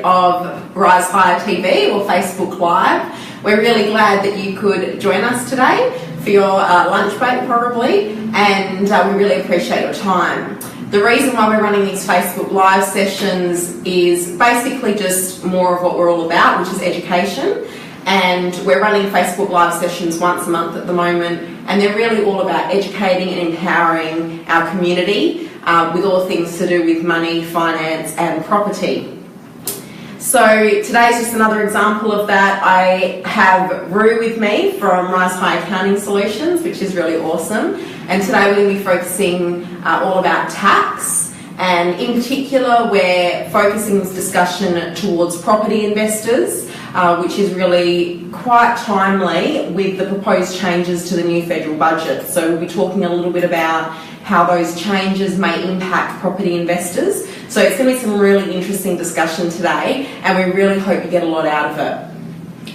of Rise Higher TV or Facebook Live. We're really glad that you could join us today for your lunch break probably, and we really appreciate your time. The reason why we're running these Facebook Live sessions is basically just more of what we're all about, which is education. And we're running Facebook Live sessions once a month at the moment, and they're really all about educating and empowering our community with all things to do with money, finance and property. So today's just another example of that. I have Rue with me from Rise High Accounting Solutions, which is really awesome. And today we're going to be focusing all about tax. And in particular, we're focusing this discussion towards property investors, which is really quite timely with the proposed changes to the new federal budget. So we'll be talking a little bit about how those changes may impact property investors. So it's going to be some really interesting discussion today, and we really hope you get a lot out of it.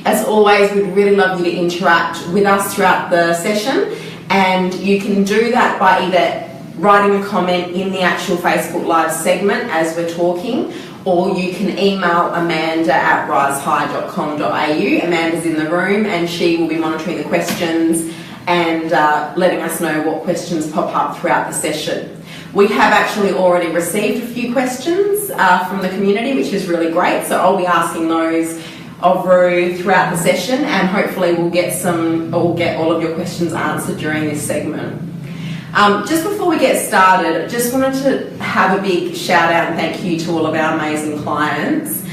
As always, we'd really love you to interact with us throughout the session, and you can do that by either writing a comment in the actual Facebook Live segment as we're talking, or you can email Amanda at risehigh.com.au. Amanda's in the room and she will be monitoring the questions and letting us know what questions pop up throughout the session. We have actually already received a few questions from the community, which is really great, so I'll be asking those of Rue throughout the session, and hopefully we'll get all of your questions answered during this segment. Just before we get started, I just wanted to have a big shout out and thank you to all of our amazing clients.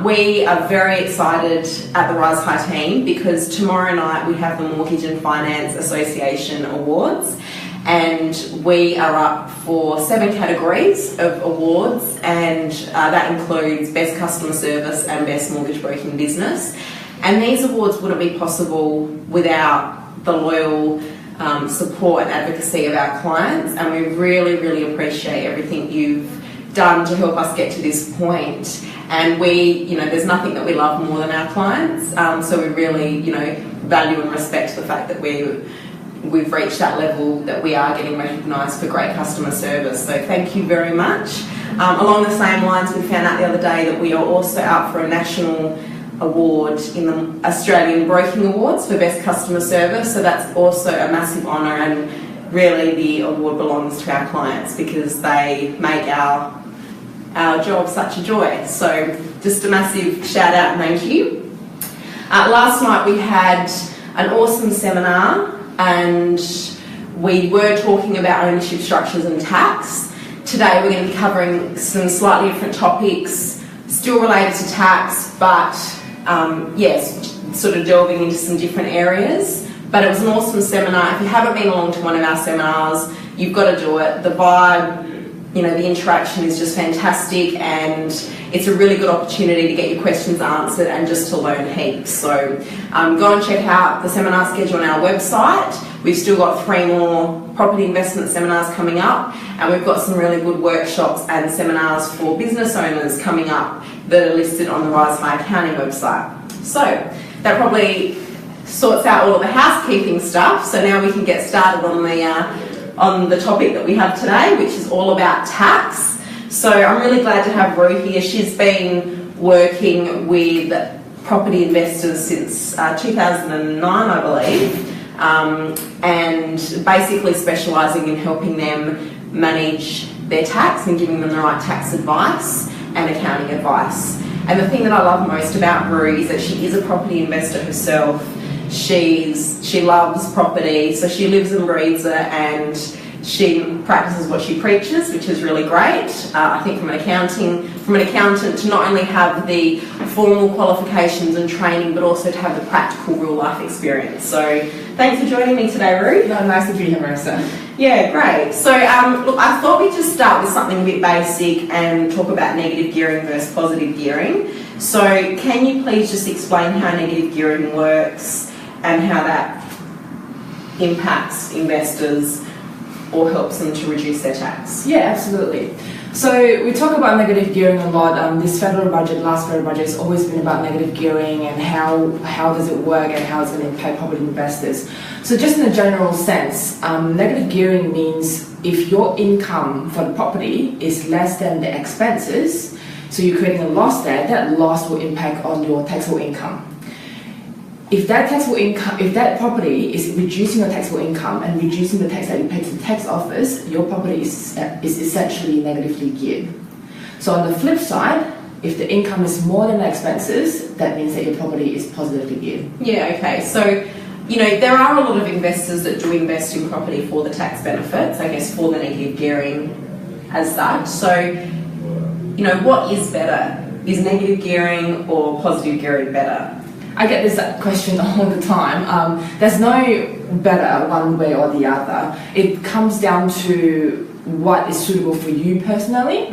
We are very excited at the Rise High team because tomorrow night we have the Mortgage and Finance Association Awards, and we are up for 7 categories of awards, and that includes Best Customer Service and Best Mortgage Broking Business. And these awards wouldn't be possible without the loyal support and advocacy of our clients, and we really appreciate everything you've done to help us get to this point. And there's nothing that we love more than our clients, so we really value and respect the fact that we've reached that level that we are getting recognised for great customer service, so thank you very much. Along the same lines, we found out the other day that we are also up for a national award in the Australian Broking Awards for Best Customer Service, so that's also a massive honour, and really the award belongs to our clients because they make our job such a joy. So just a massive shout out and thank you. Last night we had an awesome seminar and we were talking about ownership structures and tax. Today we're going to be covering some slightly different topics, still related to tax, but yes, sort of delving into some different areas. But it was an awesome seminar. If you haven't been along to one of our seminars, you've got to do it. The vibe, the interaction is just fantastic, and it's a really good opportunity to get your questions answered and just to learn heaps. So go and check out the seminar schedule on our website. We've still got 3 more property investment seminars coming up, and we've got some really good workshops and seminars for business owners coming up that are listed on the Rise High Accounting website. So that probably sorts out all of the housekeeping stuff, so now we can get started on the topic that we have today, which is all about tax. So I'm really glad to have Rue here. She's been working with property investors since 2009, I believe, and basically specialising in helping them manage their tax and giving them the right tax advice and accounting advice. And the thing that I love most about Rue is that she is a property investor herself. She loves property, so she lives and breathes it, and she practices what she preaches, which is really great. I think from an accountant to not only have the formal qualifications and training, but also to have the practical real life experience. So thanks for joining me today, Rue. No, nice to be here, Marissa. Yeah, great. So look, I thought we'd just start with something a bit basic and talk about negative gearing versus positive gearing. So can you please just explain how negative gearing works and how that impacts investors or helps them to reduce their tax? Yeah, absolutely. So we talk about negative gearing a lot. This federal budget, last federal budget, has always been about negative gearing and how does it work and how it's going to impact property investors. So just in a general sense, negative gearing means if your income for the property is less than the expenses, So you're creating a loss there. That loss will impact on your taxable income. If that property is reducing your taxable income and reducing the tax that you pay to the tax office, your property is essentially negatively geared. So on the flip side, if the income is more than the expenses, that means that your property is positively geared. Yeah, okay. So, there are a lot of investors that do invest in property for the tax benefits, I guess for the negative gearing as such. So, what is better? Is negative gearing or positive gearing better? I get this question all the time. There's no better one way or the other. It comes down to what is suitable for you personally.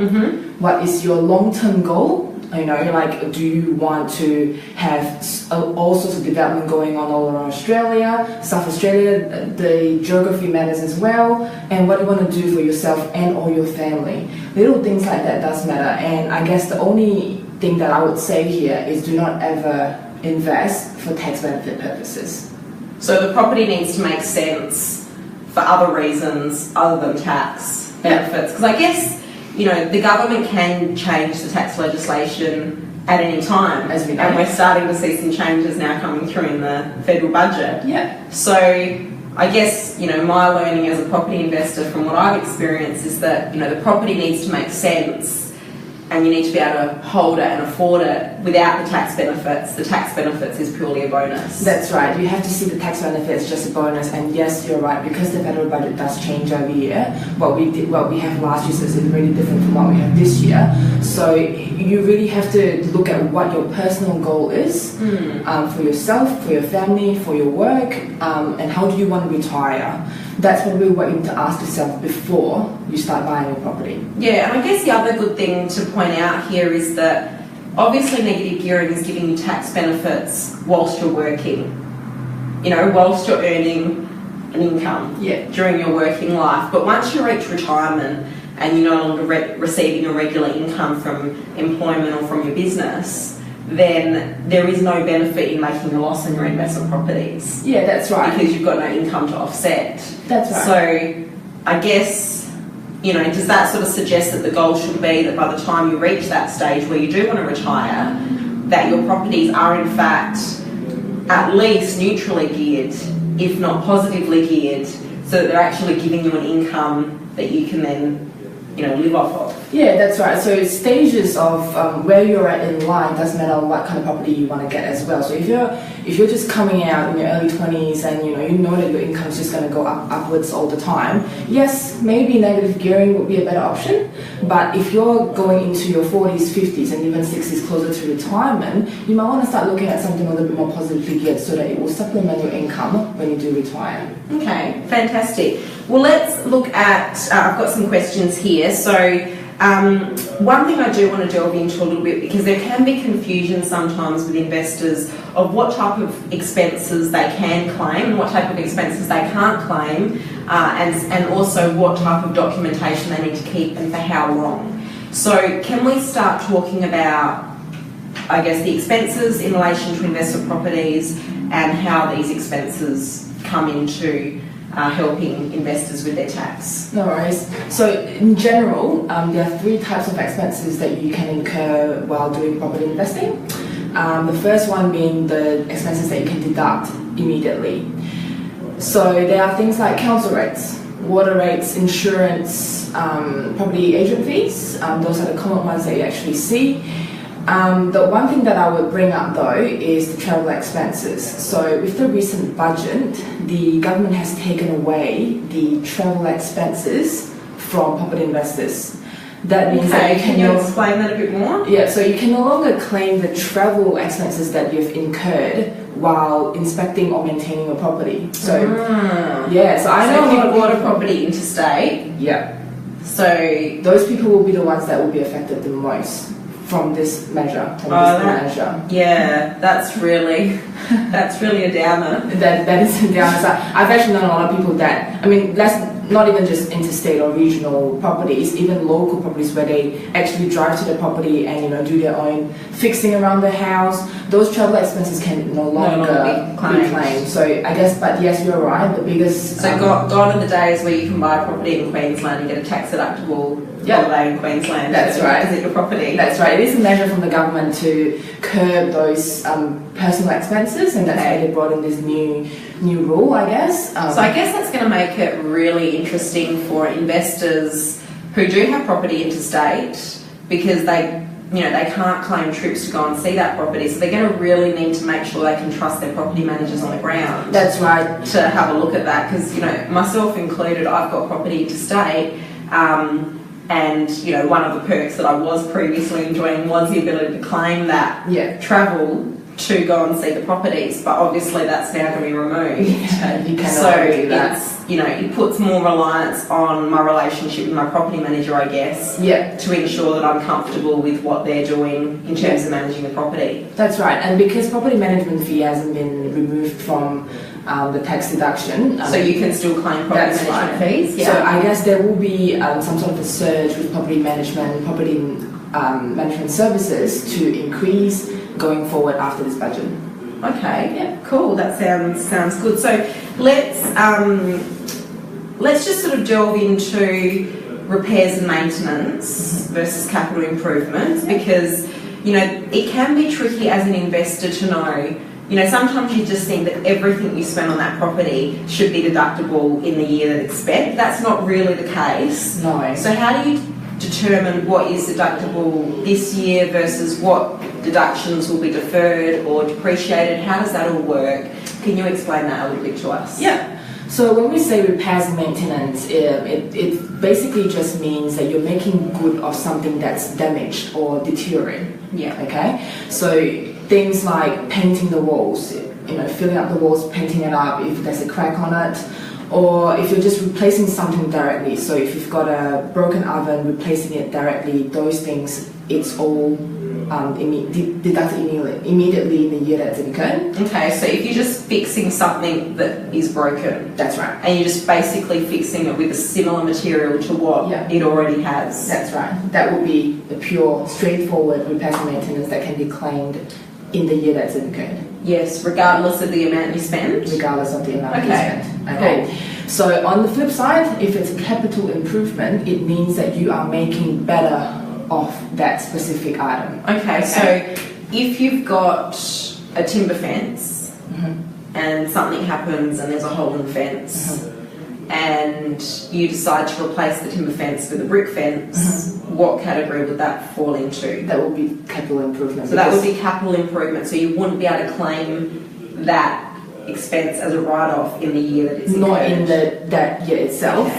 What is your long-term goal? Do you want to have all sorts of development going on all around Australia, South Australia? The geography matters as well, and what you want to do for yourself and or your family. Little things like that does matter, and I guess the only thing that I would say here is do not ever invest for tax benefit purposes. So the property needs to make sense for other reasons other than tax benefits, because I guess the government can change the tax legislation at any time, as we know, and we're starting to see some changes now coming through in the federal budget. Yeah. So I guess my learning as a property investor from what I've experienced is that the property needs to make sense. And you need to be able to hold it and afford it without the tax benefits. The tax benefits is purely a bonus. That's right. You have to see the tax benefits just a bonus. And yes, you're right, because the federal budget does change every year. What we have last year is really different from what we have this year. So you really have to look at what your personal goal is for yourself, for your family, for your work, and how do you want to retire. That's probably what you need to ask yourself before you start buying a property. Yeah, and I guess the other good thing to point out here is that obviously negative gearing is giving you tax benefits whilst you're working, whilst you're earning an income during your working life. But once you reach retirement and you're no longer receiving a regular income from employment or from your business, then there is no benefit in making a loss on your investment properties. Yeah, that's right. Because you've got no income to offset. That's right. So I guess, does that sort of suggest that the goal should be that by the time you reach that stage where you do want to retire, that your properties are in fact at least neutrally geared, if not positively geared, so that they're actually giving you an income that you can then live off of? Yeah, that's right. So stages of where you're at in life doesn't matter what kind of property you want to get as well. So if you're just coming out in your early 20s and you know that your income is just going to go upwards all the time, yes, maybe negative gearing would be a better option. But if you're going into your 40s, 50s, and even 60s, closer to retirement, you might want to start looking at something a little bit more positively geared so that it will supplement your income when you do retire. Okay, fantastic. Well, let's look at, I've got some questions here. So one thing I do want to delve into a little bit, because there can be confusion sometimes with investors of what type of expenses they can claim and what type of expenses they can't claim, and also what type of documentation they need to keep and for how long. So can we start talking about, I guess, the expenses in relation to investment properties and how these expenses come into helping investors with their tax? No worries. So in general, there are three types of expenses that you can incur while doing property investing. The first one being the expenses that you can deduct immediately. So there are things like council rates, water rates, insurance, property agent fees. Those are the common ones that you actually see. The one thing that I would bring up though is the travel expenses. So with the recent budget, the government has taken away the travel expenses from property investors. That means that can you explain that a bit more? Yeah, so you can no longer claim the travel expenses that you've incurred while inspecting or maintaining a property. So yeah, so I know if you bought a property interstate. Yeah. So those people will be the ones that will be affected the most from this measure. Yeah, that's really a downer. That is a downer. So I've actually known a lot of people that, I mean, that's not even just interstate or regional properties, even local properties where they actually drive to the property and do their own fixing around the house. those travel expenses can no longer be claimed. So I guess, but yes, you're right. The biggest gone are the days where you can buy a property in Queensland and get a tax deductible holiday in Queensland. That's right. Visit your property. That's right. It is a measure from the government to curb those personal expenses, and that's why they brought in this new rule, I guess. So I guess that's going to make it really interesting for investors who do have property interstate, because they can't claim trips to go and see that property, so they're going to really need to make sure they can trust their property managers on the ground. That's right. To have a look at that, because myself included, I've got property interstate, and one of the perks that I was previously enjoying was the ability to claim that travel to go and see the properties, but obviously that's now going to be removed. Yeah, you cannot do that. It puts more reliance on my relationship with my property manager, I guess, to ensure that I'm comfortable with what they're doing in terms of managing the property. That's right, and because property management fee hasn't been removed from the tax deduction, so you can still claim property management fees. Yeah. So I guess there will be some sort of a surge with property management services to increase going forward after this budget. Okay, yeah, cool. That sounds good. So let's just sort of delve into repairs and maintenance versus capital improvements, because it can be tricky as an investor to know. Sometimes you just think that everything you spend on that property should be deductible in the year that it's spent. That's not really the case. No. So how do you determine what is deductible this year versus what deductions will be deferred or depreciated? How does that all work? Can you explain that a little bit to us? Yeah. So when we say repairs and maintenance, it basically just means that you're making good of something that's damaged or deteriorating. Yeah. Okay. So things like painting the walls, filling up the walls, painting it up if there's a crack on it, or if you're just replacing something directly. So if you've got a broken oven, replacing it directly, those things, it's all deducted immediately in the year that it's incurred. Okay, so if you're just fixing something that is broken, that's right, and you're just basically fixing it with a similar material to what it already has. That's right. That would be the pure, straightforward repairs and maintenance that can be claimed in the year that's incurred. Yes, regardless of the amount you spend? Regardless of the amount you spend. Okay. Cool. So on the flip side, if it's a capital improvement, it means that you are making better off that specific item. Okay, so if you've got a timber fence and something happens and there's a hole in the fence and you decide to replace the timber fence with a brick fence, what category would that fall into? That would be capital improvement. So that would be capital improvement, so you wouldn't be able to claim that expense as a write-off in the year that it's not incurred. In that year itself.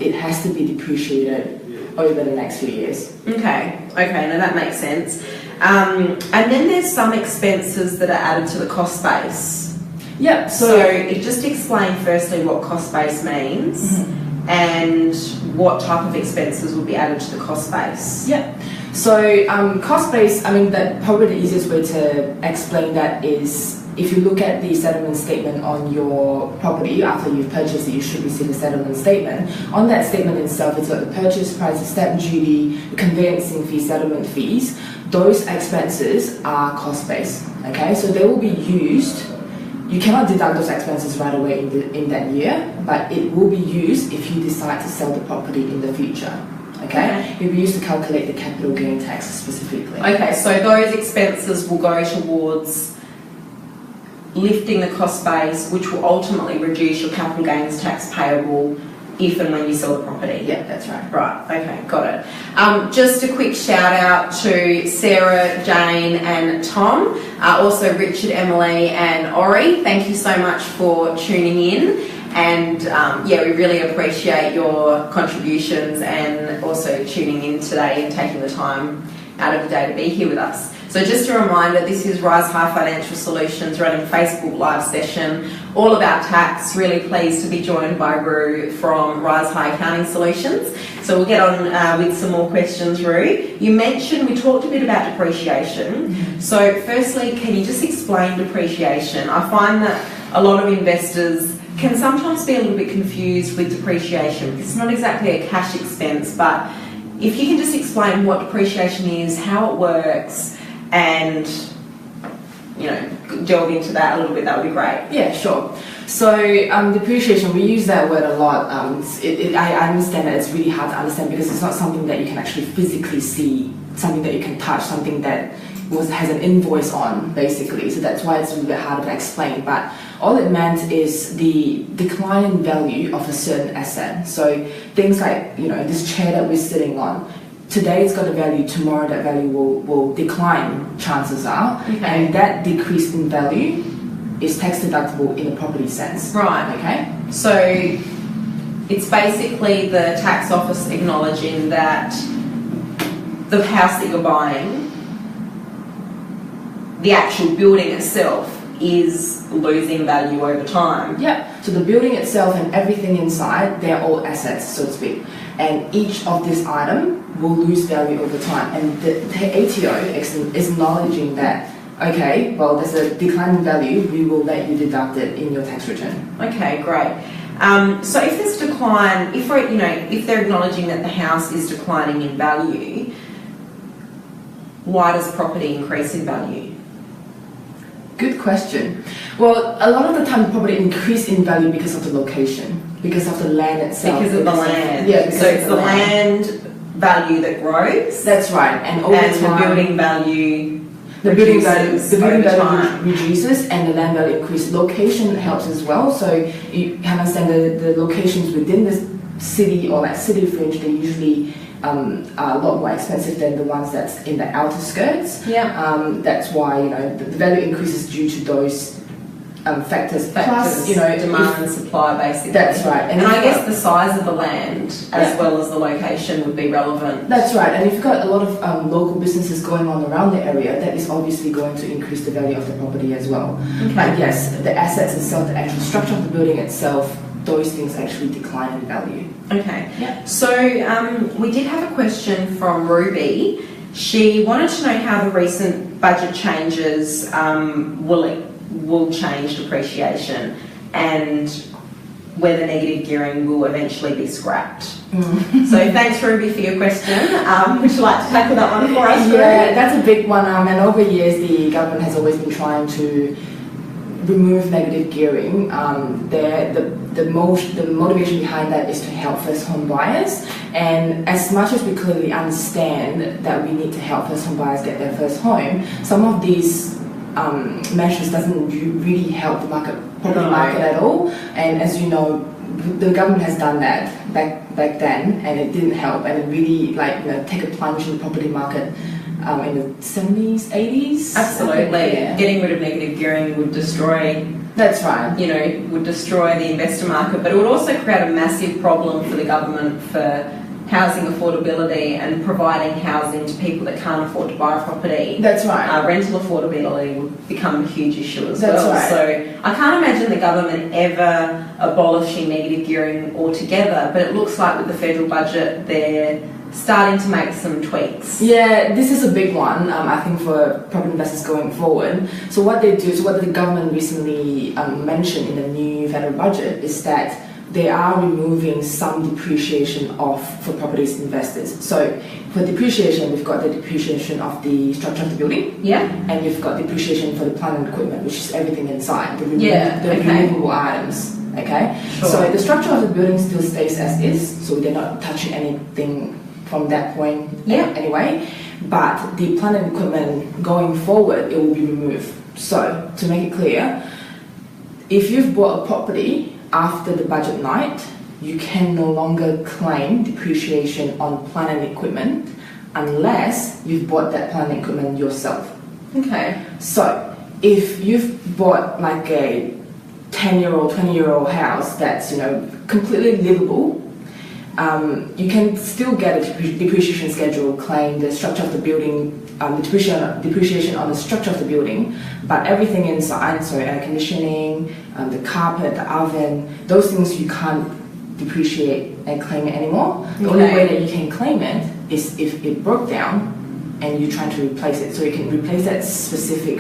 It has to be depreciated over the next few years. Okay, now that makes sense. And then there's some expenses that are added to the cost base. Yeah. So just explain firstly what cost base means and what type of expenses will be added to the cost base. Yeah. So cost base, probably the easiest way to explain that is if you look at the settlement statement on your property after you've purchased it, you should receive a settlement statement. On that statement itself, it's got the purchase price, the stamp duty, the conveyancing fee, settlement fees. Those expenses are cost based. Okay, so they will be used. You cannot deduct those expenses right away in that year, but it will be used if you decide to sell the property in the future. Okay? It will be used to calculate the capital gain tax specifically. Okay, so those expenses will go towards lifting the cost base, which will ultimately reduce your capital gains tax payable if and when you sell the property. Yeah, that's right. Right, okay, got it. Just a quick shout out to Sarah, Jane and Tom, also Richard, Emily and Ori. Thank you so much for tuning in, and we really appreciate your contributions and also tuning in today and taking the time out of the day to be here with us. So just a reminder, this is Rise High Financial Solutions running Facebook live session, all about tax. Really pleased to be joined by Roo from Rise High Accounting Solutions. So we'll get on with some more questions, Roo. You mentioned, we talked a bit about depreciation. So firstly, can you just explain depreciation? I find that a lot of investors can sometimes be a little bit confused with depreciation. It's not exactly a cash expense, but if you can just explain what depreciation is, how it works, and delve into that a little bit, that would be great. Yeah, sure. So depreciation, we use that word a lot. I understand that it's really hard to understand because it's not something that you can actually physically see, something that you can touch, something that has an invoice on, basically. So that's why it's a little bit harder to explain. But all it meant is the decline in value of a certain asset. So things like, this chair that we're sitting on, today it's got a value, tomorrow that value will decline, chances are. Okay. And that decrease in value is tax deductible in a property sense. Right. Okay. So it's basically the tax office acknowledging that the house that you're buying, the actual building itself, is losing value over time. Yeah. So the building itself and everything inside, they're all assets, so to speak. And each of this item will lose value over time. And the ATO is acknowledging that, okay, well, there's a decline in value, we will let you deduct it in your tax return. Okay, great. So if there's decline, if they're acknowledging that the house is declining in value, why does property increase in value? Good question. Well, a lot of the time property increase in value because of the location, because of the land itself. Because of the land. Yeah, so it's the land value that grows. That's right. And over time, the building value the building value time reduces and the land value increases. Location helps as well. So you can understand the locations within the city or like city fringe, they usually are a lot more expensive than the ones that's in the outer skirts. Yeah. That's why the value increases due to those factors. Plus, demand and supply, basically. That's right. And I guess the size of the land as well as the location would be relevant. That's right. And if you've got a lot of local businesses going on around the area, that is obviously going to increase the value of the property as well. Okay. But yes, the assets itself, the actual structure of the building itself, those things actually decline in value. Okay. Yeah. So we did have a question from Ruby. She wanted to know how the recent budget changes will change depreciation and whether negative gearing will eventually be scrapped. So thanks, Ruby, for your question. Would you like to tackle that one for us, Ruby? Yeah, that's a big one. And over years, the government has always been trying to remove negative gearing. The motivation behind that is to help first home buyers. And as much as we clearly understand that we need to help first home buyers get their first home, some of these measures doesn't really help the property market at all. And as you know, the government has done that back then, and it didn't help, and it really take a plunge in the property market in the 70s, 80s. Absolutely. Yeah. Getting rid of negative gearing would destroy. That's right. Would destroy the investor market, but it would also create a massive problem for the government for housing affordability and providing housing to people that can't afford to buy a property. That's right. Rental affordability would become a huge issue as That's well. Right. So I can't imagine the government ever abolishing negative gearing altogether, but it looks like with the federal budget they're starting to make some tweaks. Yeah, this is a big one, I think, for property investors going forward. So what the government recently mentioned in the new federal budget is that they are removing some depreciation off for properties investors. So for depreciation, we've got the depreciation of the structure of the building. Yeah. And you've got depreciation for the plant and equipment, which is everything inside, the okay. removable items. Okay? Sure. So the structure of the building still stays as is, so they're not touching anything from that point anyway. But the plant and equipment going forward, it will be removed. So to make it clear, if you've bought a property after the budget night, you can no longer claim depreciation on plant and equipment unless you've bought that plant and equipment yourself. Okay. So if you've bought like a 10-year-old, 20-year-old house that's completely livable, you can still get a depreciation schedule, claim the structure of the building, depreciation on the structure of the building, but everything inside, so air conditioning, the carpet, the oven, those things you can't depreciate and claim it anymore. The only way that you can claim it is if it broke down and you're trying to replace it. So you can replace that specific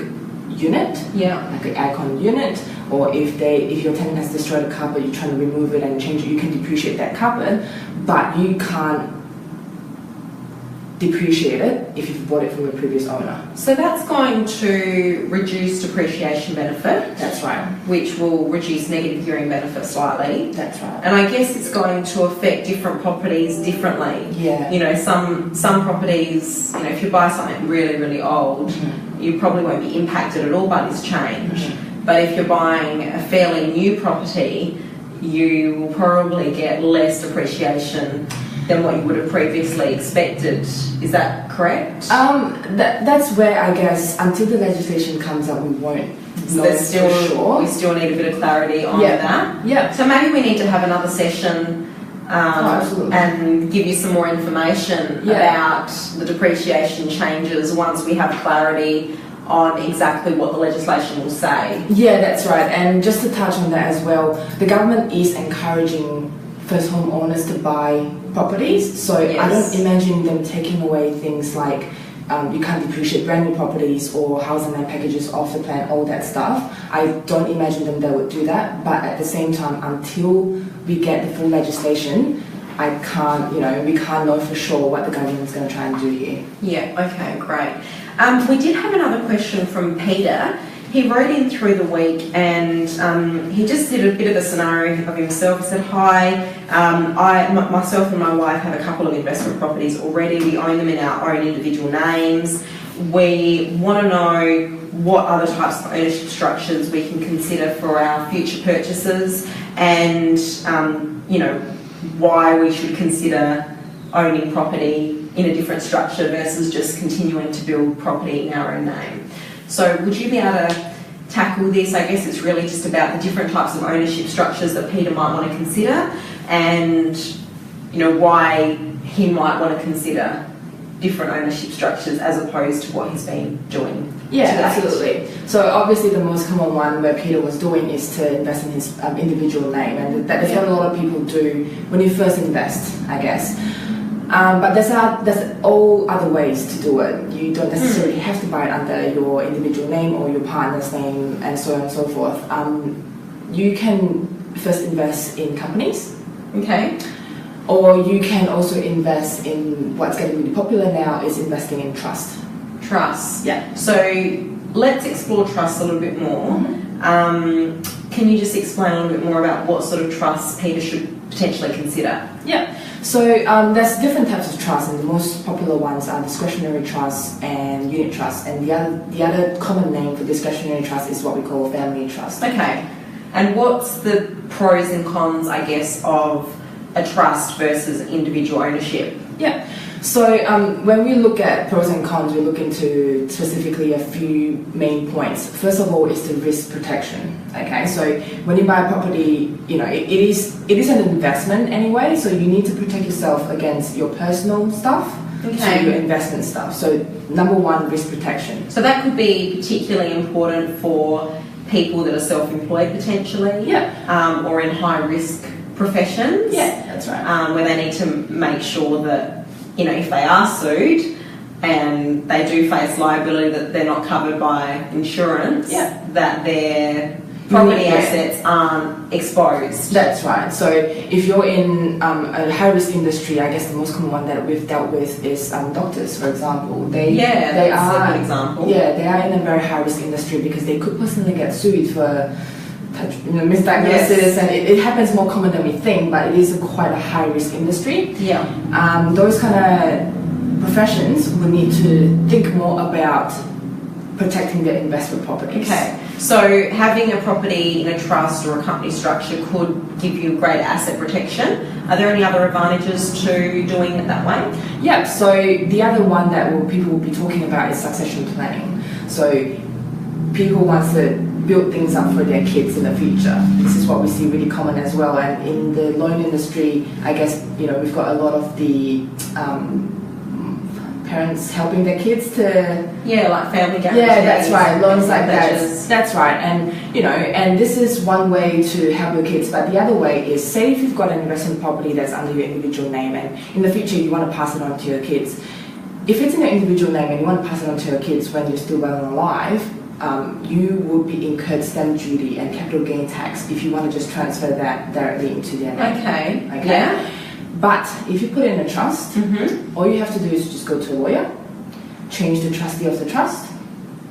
unit, like an aircon unit, or if your tenant has destroyed a carpet, you're trying to remove it and change it, you can depreciate that carpet, but you can't depreciate it if you've bought it from your previous owner. So that's going to reduce depreciation benefit. That's right. Which will reduce negative gearing benefit slightly. That's right. And I guess it's going to affect different properties differently. Yeah. You know, some properties, you know, if you buy something really, really old, you probably won't be impacted at all by this change. But if you're buying a fairly new property, you will probably get less depreciation than what you would have previously expected. Is that correct? That's where I guess until the legislation comes out, we won't know for sure. We still need a bit of clarity on that. Yeah. So maybe we need to have another session and give you some more information about the depreciation changes once we have clarity on exactly what the legislation will say. Yeah, that's right. And just to touch on that as well, the government is encouraging first home owners to buy properties. So I don't imagine them taking away things like you can't depreciate brand new properties or housing land packages off the plan, all that stuff. I don't imagine they would do that. But at the same time, until we get the full legislation, we can't know for sure what the government's going to try and do here. Yeah, okay, great. We did have another question from Peter. He wrote in through the week and he just did a bit of a scenario of himself. He said, hi, myself and my wife have a couple of investment properties already. We own them in our own individual names. We want to know what other types of ownership structures we can consider for our future purchases and, why we should consider owning property in a different structure versus just continuing to build property in our own name. So would you be able to tackle this? I guess it's really just about the different types of ownership structures that Peter might want to consider and, why he might want to consider different ownership structures as opposed to what he's been doing. Yeah, absolutely. So obviously the most common one where Peter was doing is to invest in his individual name, and that's what a lot of people do when you first invest, I guess. But there's all other ways to do it. You don't necessarily have to buy it under your individual name or your partner's name and so on and so forth. You can first invest in companies. Okay. Or you can also invest in what's getting really popular now is investing in trust. Trust. Yeah. So let's explore trust a little bit more. Can you just explain a little bit more about what sort of trusts Peter should potentially consider? Yeah. So there's different types of trusts, and the most popular ones are discretionary trusts and unit trusts. And the other common name for discretionary trust is what we call family trust. Okay. And what's the pros and cons, I guess, of a trust versus individual ownership? Yeah. So when we look at pros and cons, we look into specifically a few main points. First of all is the risk protection. Okay, so when you buy a property, it is an investment anyway, so you need to protect yourself against your personal stuff, so your investment stuff. So number one, risk protection. So that could be particularly important for people that are self-employed potentially, or in high-risk professions. Yeah, that's right. Where they need to make sure that, if they are sued and they do face liability that they're not covered by insurance, that their property assets aren't exposed. That's right. So if you're in a high-risk industry, I guess the most common one that we've dealt with is doctors, for example. They are a good example. Yeah, they are in a very high-risk industry because they could personally get sued for misdiagnosis, and it happens more common than we think, but it is quite a high-risk industry. Yeah. Those kind of professions would need to think more about protecting their investment properties. Okay. So having a property in a trust or a company structure could give you great asset protection. Are there any other advantages to doing it that way? Yeah. So the other one that people will be talking about is succession planning. So people want to build things up for their kids in the future. This is what we see really common as well. And in the loan industry, I guess, we've got a lot of the parents helping their kids to... like family guarantees. Yeah, that's right. Loans like that. That's right. And, and this is one way to help your kids. But the other way is, say if you've got an investment property that's under your individual name and in the future you want to pass it on to your kids. If it's in your individual name and you want to pass it on to your kids when you're still well and alive, you will be incurred stamp duty and capital gain tax if you want to just transfer that directly into their name. Okay. Yeah. But if you put it in a trust, all you have to do is just go to a lawyer, change the trustee of the trust,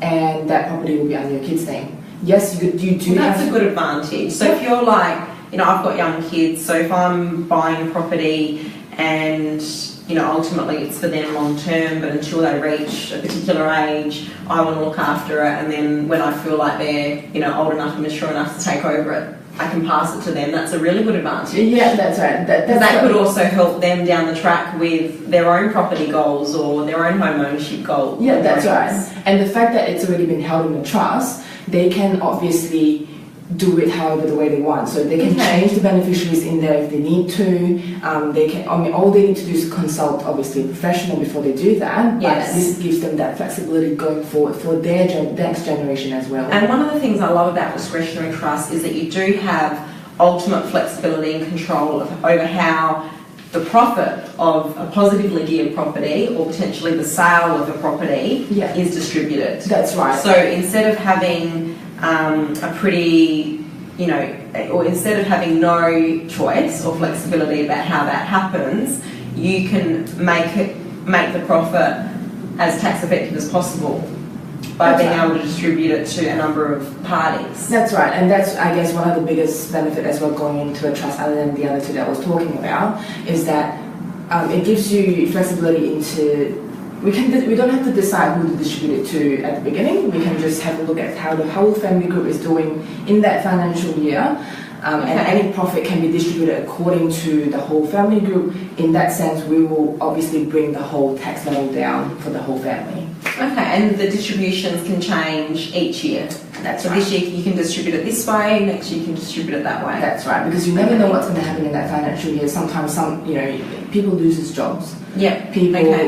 and that property will be under your kid's name. Yes, you do that's a good advantage. So if you're like, I've got young kids, so if I'm buying a property and, ultimately it's for them long term, but until they reach a particular age, I want to look after it, and then when I feel like they're, old enough and mature enough to take over it, I can pass it to them. That's a really good advantage. Yeah, that's right. That could also help them down the track with their own property goals or their own home ownership goals. Yeah, that's right. And the fact that it's already been held in a trust, they can obviously do it however the way they want. So they can change the beneficiaries in there if they need to. They can. All they need to do is consult, obviously, a professional before they do that. Yes. But this gives them that flexibility going forward for their next generation as well. And one of the things I love about discretionary trust is that you do have ultimate flexibility and control over how the profit of a positively geared property or potentially the sale of a property is distributed. That's right. So instead of having a pretty, or instead of having no choice or flexibility about how that happens, you can make the profit as tax effective as possible by being able to distribute it to a number of parties. That's right, and that's, I guess, one of the biggest benefits as well going into a trust, other than the other two that I was talking about, is that it gives you flexibility into. We don't have to decide who to distribute it to at the beginning. We can just have a look at how the whole family group is doing in that financial year, and any profit can be distributed according to the whole family group. In that sense, we will obviously bring the whole tax level down for the whole family. Okay, and the distributions can change each year. That's so right. This year you can distribute it this way, next year you can distribute it that way. That's right, because you never know what's going to happen in that financial year. Sometimes people lose jobs. Yeah.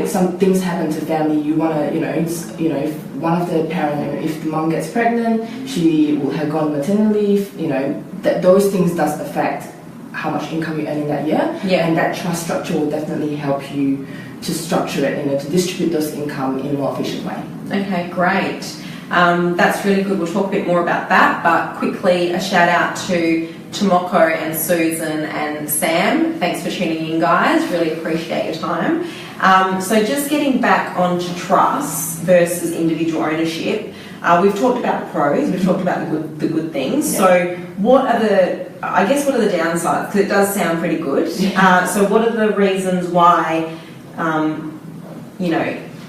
Some things happen to family. You want to, if one of the parent, if the mum gets pregnant, she will have gone maternity leave. That those things does affect how much income you earn in that year. Yeah. And that trust structure will definitely help you to structure it, to distribute those income in a more efficient way. Okay, great. That's really good. We'll talk a bit more about that, but quickly a shout out to Tomoko and Susan and Sam. Thanks for tuning in, guys. Really appreciate your time. So just getting back onto trusts versus individual ownership, we've talked about the pros, we've talked about the good things. Yeah. So what are the downsides? Because it does sound pretty good. Yeah. So what are the reasons why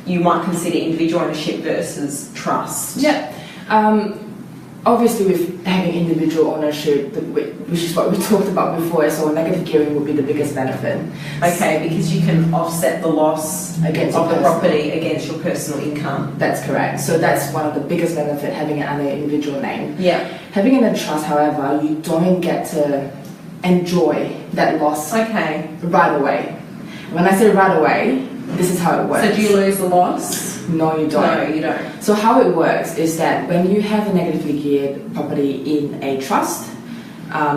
you might consider individual ownership versus trust? Yeah. Obviously, with having individual ownership, which is what we talked about before, so negative gearing would be the biggest benefit. Okay, because you can offset the loss of the property against your personal income. That's correct. So that's one of the biggest benefits, having it under individual name. Yeah. Having it in a trust, however, you don't get to enjoy that loss right away. When I say right away, this is how it works. So do you lose the loss? No, you don't. No, you don't. So how it works is that when you have a negatively geared property in a trust,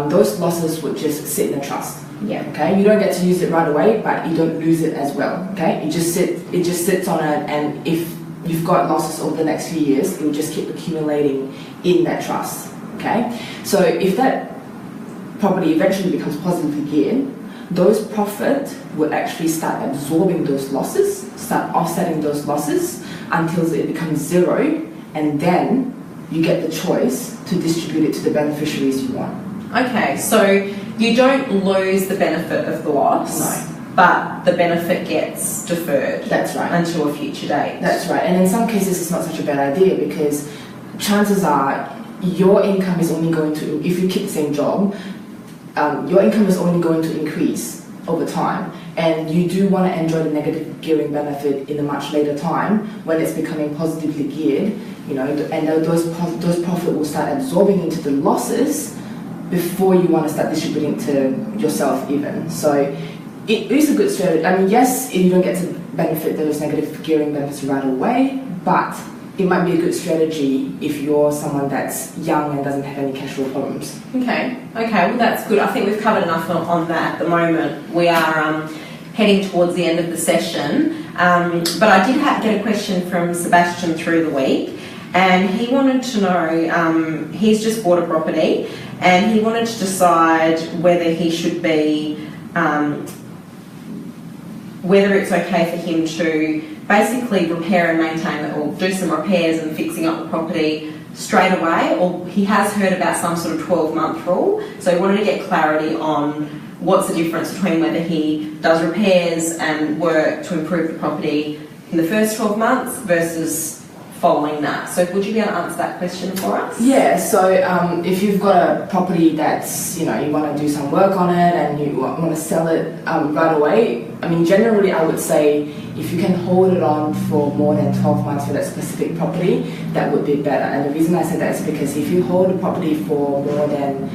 those losses would just sit in the trust. Yeah. Okay. You don't get to use it right away, but you don't lose it as well. Okay. It just sits on it, and if you've got losses over the next few years, it will just keep accumulating in that trust. Okay. So if that property eventually becomes positively geared, those profits will actually start absorbing those losses, start offsetting those losses until it becomes zero, and then you get the choice to distribute it to the beneficiaries you want. Okay, so you don't lose the benefit of the loss, but the benefit gets deferred. That's right. Until a future date. That's right, and in some cases it's not such a bad idea, because chances are your income is only going to, if you keep the same job, your income is only going to increase over time, and you do want to enjoy the negative gearing benefit in a much later time when it's becoming positively geared, and those profits will start absorbing into the losses before you want to start distributing to yourself even. So it is a good strategy. I mean, yes, you don't get to benefit those negative gearing benefits right away, but it might be a good strategy if you're someone that's young and doesn't have any cash flow problems. Okay, well that's good. I think we've covered enough on that at the moment. We are heading towards the end of the session, but I did get a question from Sebastian through the week, and he wanted to know, he's just bought a property, and he wanted to decide whether he should be whether it's okay for him to basically repair and maintain it, or do some repairs and fixing up the property straight away, or he has heard about some sort of 12-month rule. So he wanted to get clarity on what's the difference between whether he does repairs and work to improve the property in the first 12 months versus following that. So would you be able to answer that question for us? Yeah, so if you've got a property that's, you want to do some work on it and you want to sell it right away, I mean, generally I would say if you can hold it on for more than 12 months for that specific property, that would be better. And the reason I say that is because if you hold a property for more than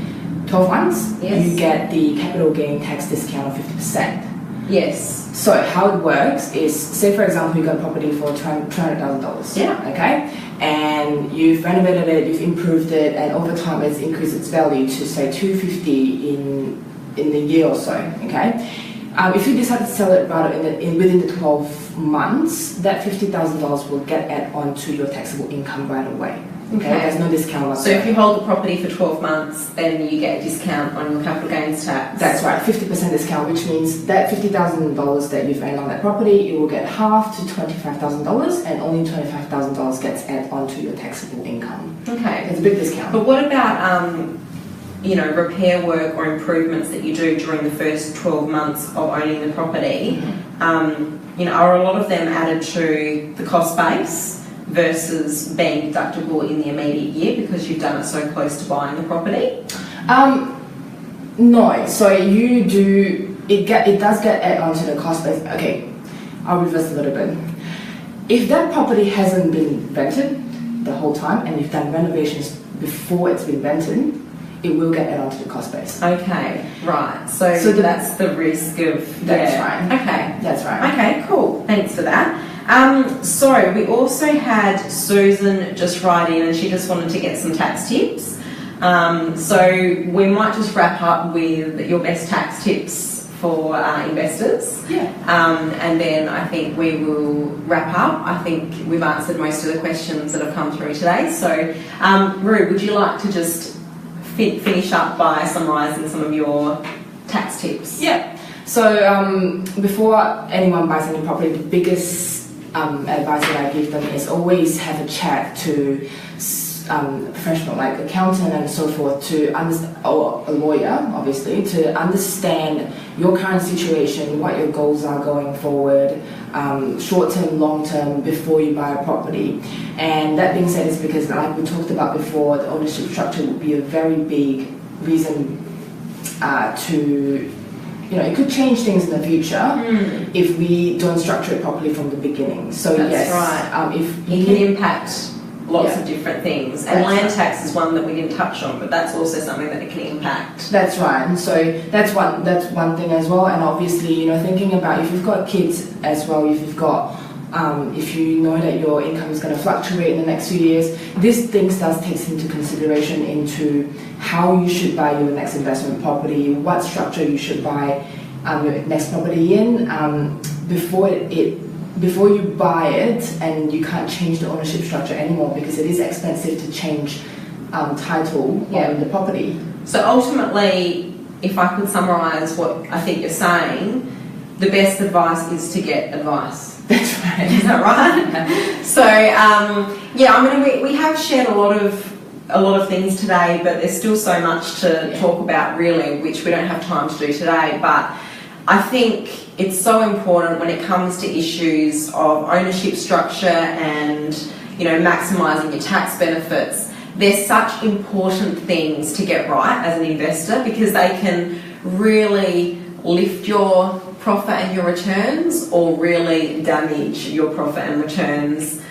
12 months, yes, you get the capital gain tax discount of 50%. Yes. So how it works is, say for example, you got a property for $200,000. Yeah. Okay. And you've renovated it, you've improved it, and over time it's increased its value to say $250 in a year or so. Okay. If you decide to sell it rather within the 12 months, that $50,000 will get added onto your taxable income right away. Okay. There's no discount whatsoever. So if you hold the property for 12 months, then you get a discount on your capital gains tax. That's right, 50% discount, which means that $50,000 that you've earned on that property, you will get half to $25,000, and only $25,000 gets added onto your taxable income. Okay. It's a big discount. But what about repair work or improvements that you do during the first 12 months of owning the property? Mm-hmm. Are a lot of them added to the cost base versus being deductible in the immediate year because you've done it so close to buying the property? No. So you do it does get added onto the cost base. Okay, I'll reverse a little bit. If that property hasn't been rented the whole time and you've done renovations before it's been rented, it will get added onto the cost base. Okay, right. So that's the risk of... That's right. Okay. That's right. Okay, cool. Thanks for that. So we also had Susan just write in, and she just wanted to get some tax tips. So we might just wrap up with your best tax tips for investors. Yeah. And then I think we will wrap up. I think we've answered most of the questions that have come through today. So, Roo, would you like to just finish up by summarising some of your tax tips? Yeah. So before anyone buys any property, the biggest advice that I give them is always have a chat to a professional like accountant and so forth, to understand, or a lawyer obviously, to understand your current situation, what your goals are going forward, short term, long term, before you buy a property. And that being said, is because, like we talked about before, the ownership structure would be a very big reason to, it could change things in the future if we don't structure it properly from the beginning. So that's right. If it can impact lots of different things, and land tax is one that we didn't touch on, but that's also something that it can impact. That's right. And so that's one thing as well. And obviously, thinking about if you've got kids as well, if you've got if you know that your income is going to fluctuate in the next few years, these things does take into consideration into how you should buy your next investment property, what structure you should buy your next property in before you buy it, and you can't change the ownership structure anymore because it is expensive to change title on the property. So ultimately, if I could summarise what I think you're saying, the best advice is to get advice. That's right. Is that right? So we have shared a lot of things today, but there's still so much to talk about really, which we don't have time to do today. But I think it's so important when it comes to issues of ownership structure and maximising your tax benefits. They're such important things to get right as an investor, because they can really lift your profit and your returns, or really damage your profit and returns,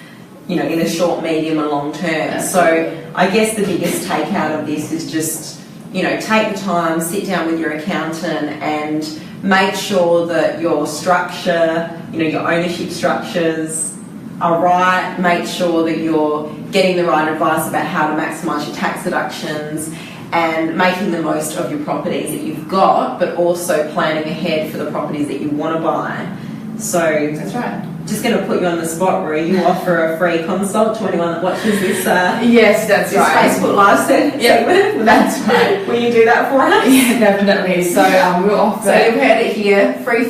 in a short, medium and long term. So I guess the biggest takeout of this is just, take the time, sit down with your accountant and make sure that your structure, your ownership structures are right. Make sure that you're getting the right advice about how to maximise your tax deductions and making the most of your properties that you've got, but also planning ahead for the properties that you want to buy. So that's right. just going to put you on the spot, Roo. You offer a free consult to anyone that watches this. Yes, that's this right. Facebook Live segment. That's right. Will you do that for us? Yeah, definitely. So we'll offer. So you've heard it here. Free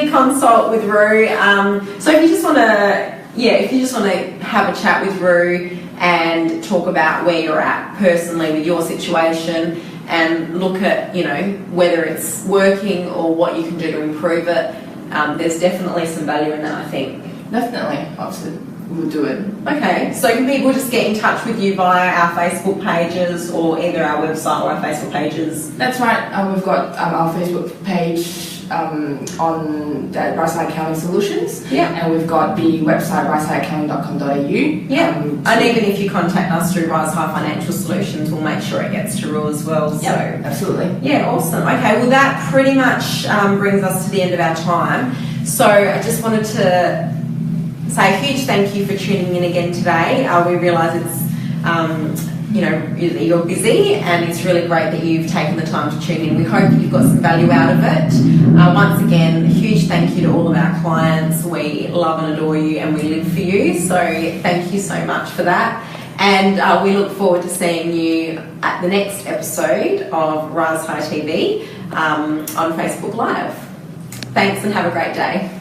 consult with Roo. So if you just want to, have a chat with Roo and talk about where you're at personally with your situation, and look at, whether it's working or what you can do to improve it. There's definitely some value in that, I think. Definitely, absolutely, we'll do it. Okay, so can people just get in touch with you via our Facebook pages, or either our website or our Facebook pages? That's right. We've got our Facebook page on the Marissa Accounting Solutions. Yeah. And we've got the website marissaaccounting.com.au. Yeah. And even if you contact us through Rise High Financial Solutions, we'll make sure it gets to Roo as well. So yeah, absolutely. Yeah, awesome. Okay, well that pretty much brings us to the end of our time. So I just wanted to say a huge thank you for tuning in again today. We realise it's you're busy, and it's really great that you've taken the time to tune in. We hope that you've got some value out of it. Once again, a huge thank you to all of our clients. We love and adore you, and we live for you. So thank you so much for that. And we look forward to seeing you at the next episode of Rise High TV on Facebook Live. Thanks, and have a great day.